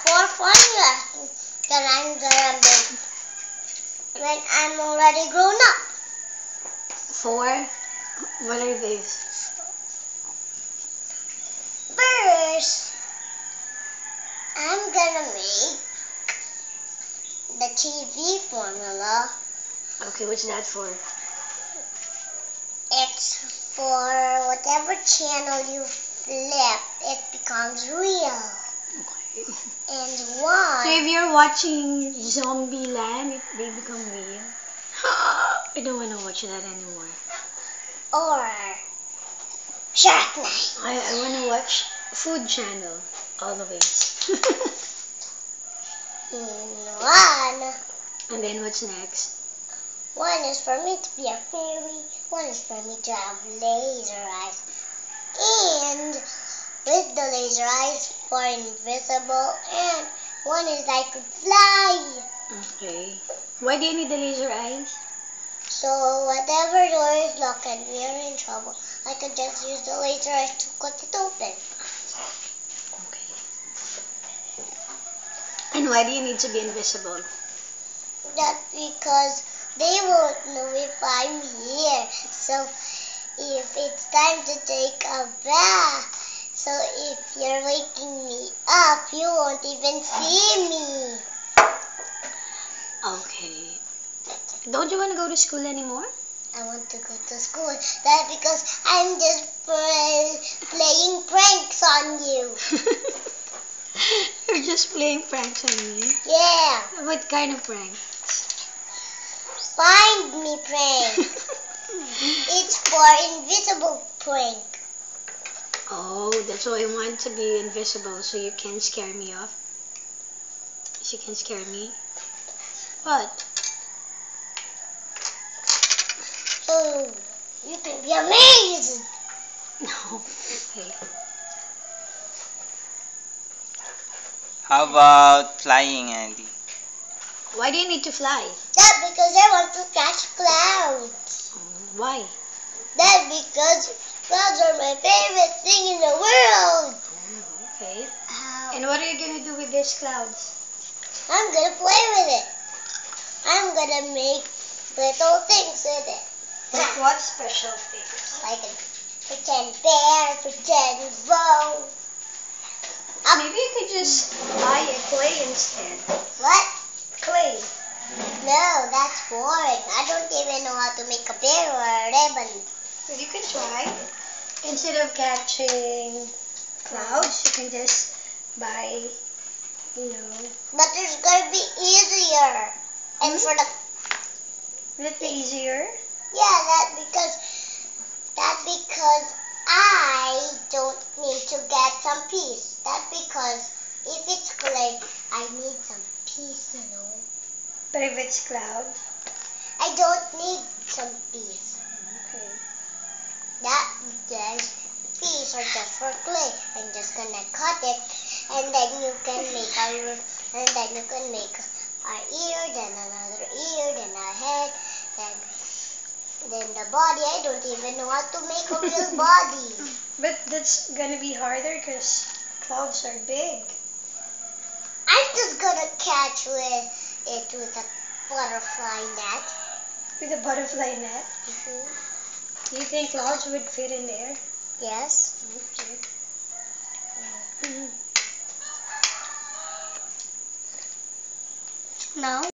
for fun that I'm gonna make when I'm already grown up. Four? What are these? First, I'm gonna make the TV formula. Okay, what's that for? It's for whatever channel you flip, it becomes real. Okay. And So one, if you're watching Zombieland, they become real. I don't want to watch that anymore. or Shark Night. I want to watch Food Channel always. One. And then what's next? One is for me to be a fairy. One is for me to have laser eyes. And with the laser eyes for invisible. And one is I could fly. Okay. Why do you need the laser eyes? So whatever door is locked and we are in trouble, I could just use the laser eyes to cut it open. Okay. And why do you need to be invisible? That's because they won't know if I'm here. So if it's time to take a bath, so if you're waking me up, you won't even see me. Okay. Don't you want to go to school anymore? I want to go to school. That's because I'm just playing pranks on you. You're just playing pranks on me. Yeah. What kind of prank? Find me prank. It's for invisible prank. Oh, that's why I want to be invisible so you can scare me off. So you can scare me. What? Oh, you can be amazed. No. Okay. How about flying, Andy? Why do you need to fly? That's because I want to catch clouds. Why? That's because clouds are my favorite thing in the world. Okay. And what are you gonna do with these clouds? I'm gonna play with it. I'm gonna make little things with it. Like what special things? Like a pretend bear, pretend bow. Maybe you could just buy a clay instead. What? Clay. No, that's boring. I don't even know how to make a bear or a ribbon. But you could try. Instead of catching clouds, you can just buy, you know. But it's gonna be easier. And for the Will it be easier? yeah, that's because I don't need to get some peace. That's because if it's clay, I need some peace, you know. But if it's cloud, I don't need some peace. okay. That because peas are just for clay. I'm just gonna cut it, and then you can make our ear, then another ear, then a head, then the body. I don't even know how to make a real body. But that's gonna be harder because clouds are big. I'm just gonna catch it with a butterfly net. With a butterfly net. Do you think clouds would fit in there? Yes. Okay. No.